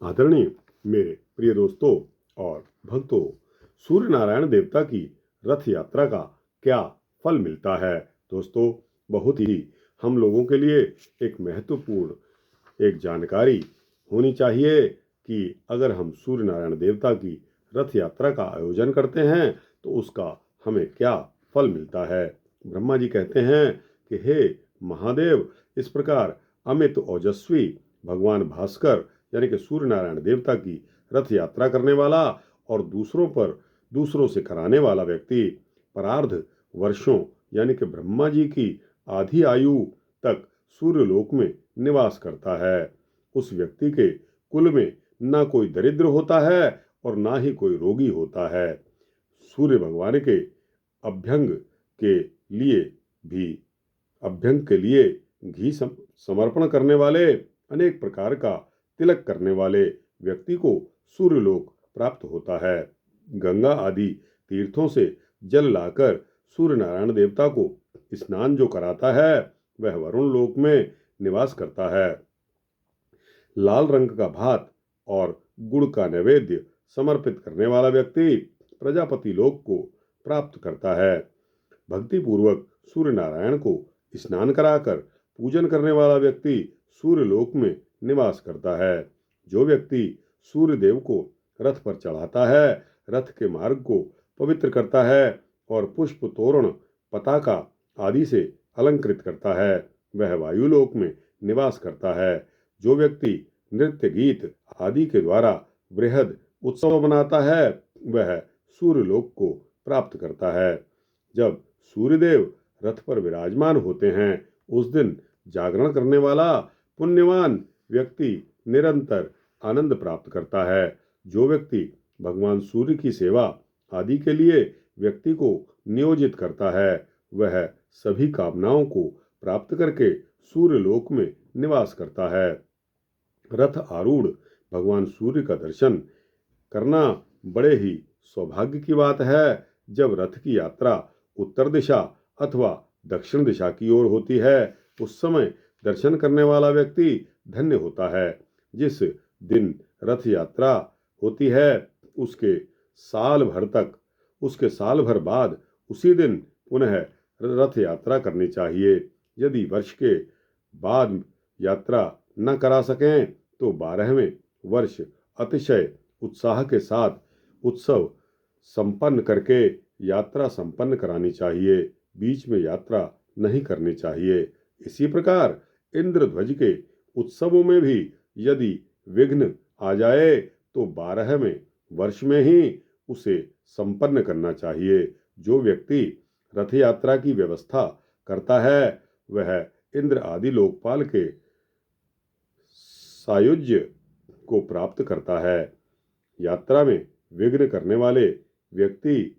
आदरणीय मेरे प्रिय दोस्तों और भक्तों, सूर्य नारायण देवता की रथ यात्रा का क्या फल मिलता है। दोस्तों, बहुत ही हम लोगों के लिए एक महत्वपूर्ण एक जानकारी होनी चाहिए कि अगर हम सूर्य नारायण देवता की रथ यात्रा का आयोजन करते हैं तो उसका हमें क्या फल मिलता है। ब्रह्मा जी कहते हैं कि हे महादेव, इस प्रकार अमित ओजस्वी भगवान भास्कर यानी कि सूर्य नारायण देवता की रथ यात्रा करने वाला और दूसरों से कराने वाला व्यक्ति परार्ध वर्षों यानी कि ब्रह्मा जी की आधी आयु तक सूर्यलोक में निवास करता है। उस व्यक्ति के कुल में ना कोई दरिद्र होता है और ना ही कोई रोगी होता है। सूर्य भगवान के अभ्यंग के लिए भी अभ्यंग के लिए घी समर्पण करने वाले, अनेक प्रकार का तिलक करने वाले व्यक्ति को सूर्यलोक प्राप्त होता है। गंगा आदि तीर्थों से जल लाकर सूर्य नारायण देवता को स्नान जो कराता है वह वरुण लोक में निवास करता है। लाल रंग का भात और गुड़ का नैवेद्य समर्पित करने वाला व्यक्ति प्रजापति लोक को प्राप्त करता है। भक्ति पूर्वक सूर्य नारायण को स्नान कराकर पूजन करने वाला व्यक्ति सूर्य लोक में निवास करता है। जो व्यक्ति सूर्य देव को रथ पर चढ़ाता है, रथ के मार्ग को पवित्र करता है और पुष्प तोरण पताका आदि से अलंकृत करता है, वह वायुलोक में निवास करता है। जो व्यक्ति नृत्य गीत आदि के द्वारा बृहद उत्सव मनाता है, वह सूर्यलोक को प्राप्त करता है। जब सूर्यदेव रथ पर विराजमान होते हैं, उस दिन जागरण करने वाला पुण्यवान व्यक्ति निरंतर आनंद प्राप्त करता है। जो व्यक्ति भगवान सूर्य की सेवा आदि के लिए व्यक्ति को नियोजित करता है, वह सभी कामनाओं को प्राप्त करके सूर्यलोक में निवास करता है। रथ आरूढ़ भगवान सूर्य का दर्शन करना बड़े ही सौभाग्य की बात है। जब रथ की यात्रा उत्तर दिशा अथवा दक्षिण दिशा की ओर होती है, उस समय दर्शन करने वाला व्यक्ति धन्य होता है। जिस दिन रथ यात्रा होती है उसके साल भर बाद उसी दिन पुनः रथ यात्रा करनी चाहिए। यदि वर्ष के बाद यात्रा न करा सकें तो 12वें वर्ष अतिशय उत्साह के साथ उत्सव संपन्न करके यात्रा संपन्न करानी चाहिए। बीच में यात्रा नहीं करनी चाहिए। इसी प्रकार इंद्रध्वज के उत्सवों में भी यदि विघ्न आ जाए तो 12वें वर्ष में ही उसे संपन्न करना चाहिए। जो व्यक्ति रथ यात्रा की व्यवस्था करता है, वह इंद्र आदि लोकपाल के सायुज्य को प्राप्त करता है। यात्रा में विघ्न करने वाले व्यक्ति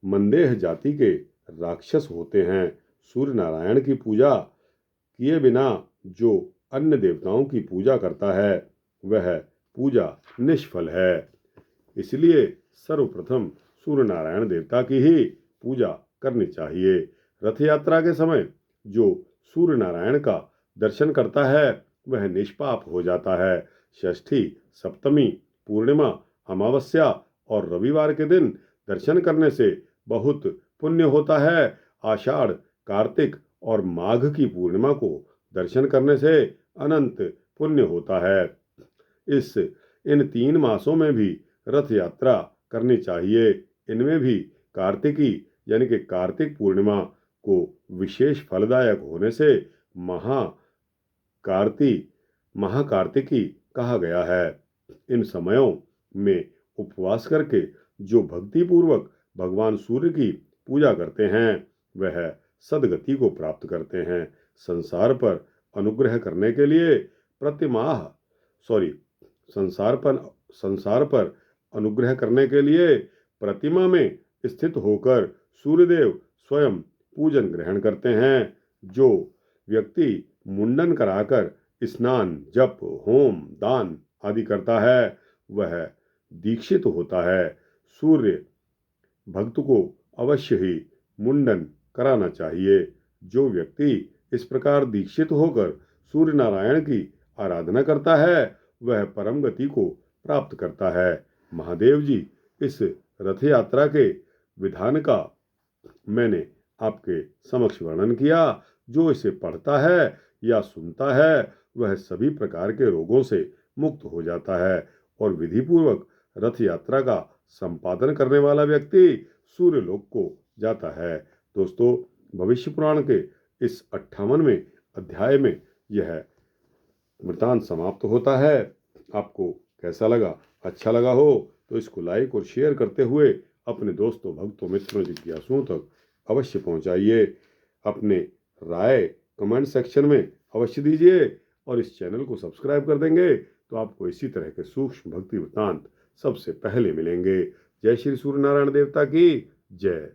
मंदेह जाति के राक्षस होते हैं। सूर्य नारायण की पूजा किए बिना जो अन्य देवताओं की पूजा करता है, वह पूजा निष्फल है। इसलिए सर्वप्रथम सूर्य नारायण देवता की ही पूजा करनी चाहिए। रथ यात्रा के समय जो सूर्य नारायण का दर्शन करता है, वह निष्पाप हो जाता है। षष्ठी, सप्तमी, पूर्णिमा, अमावस्या और रविवार के दिन दर्शन करने से बहुत पुण्य होता है। आषाढ़, कार्तिक और माघ की पूर्णिमा को दर्शन करने से अनंत पुण्य होता है। इन 3 मासों में भी रथ यात्रा करनी चाहिए। इनमें भी कार्तिकी यानी कि कार्तिक पूर्णिमा को विशेष फलदायक होने से महाकार्तिकी कहा गया है। इन समयों में उपवास करके जो भक्ति पूर्वक भगवान सूर्य की पूजा करते हैं, वह सदगति को प्राप्त करते हैं। संसार पर अनुग्रह करने के लिए संसार पर अनुग्रह करने के लिए प्रतिमा में स्थित होकर सूर्यदेव स्वयं पूजन ग्रहण करते हैं। जो व्यक्ति मुंडन कराकर स्नान, जप, होम, दान आदि करता है, वह दीक्षित होता है। सूर्य भक्त को अवश्य ही मुंडन कराना चाहिए। जो व्यक्ति इस प्रकार दीक्षित होकर सूर्य नारायण की आराधना करता है, वह परम गति को प्राप्त करता है। महादेव जी, इस रथ यात्रा के विधान का मैंने आपके समक्ष वर्णन किया। जो इसे पढ़ता है या सुनता है वह सभी प्रकार के रोगों से मुक्त हो जाता है और विधिपूर्वक रथ यात्रा का संपादन करने वाला व्यक्ति सूर्यलोक को जाता है। दोस्तों, भविष्य पुराण के इस 58वें अध्याय में यह वृतांत समाप्त होता है। आपको कैसा लगा? अच्छा लगा हो तो इसको लाइक और शेयर करते हुए अपने दोस्तों, भक्तों, मित्रों, जिज्ञासुओं तक अवश्य पहुंचाइए। अपने राय कमेंट सेक्शन में अवश्य दीजिए और इस चैनल को सब्सक्राइब कर देंगे तो आपको इसी तरह के सूक्ष्म भक्ति वृत्तांत सबसे पहले मिलेंगे। जय श्री सूर्य नारायण देवता की जय।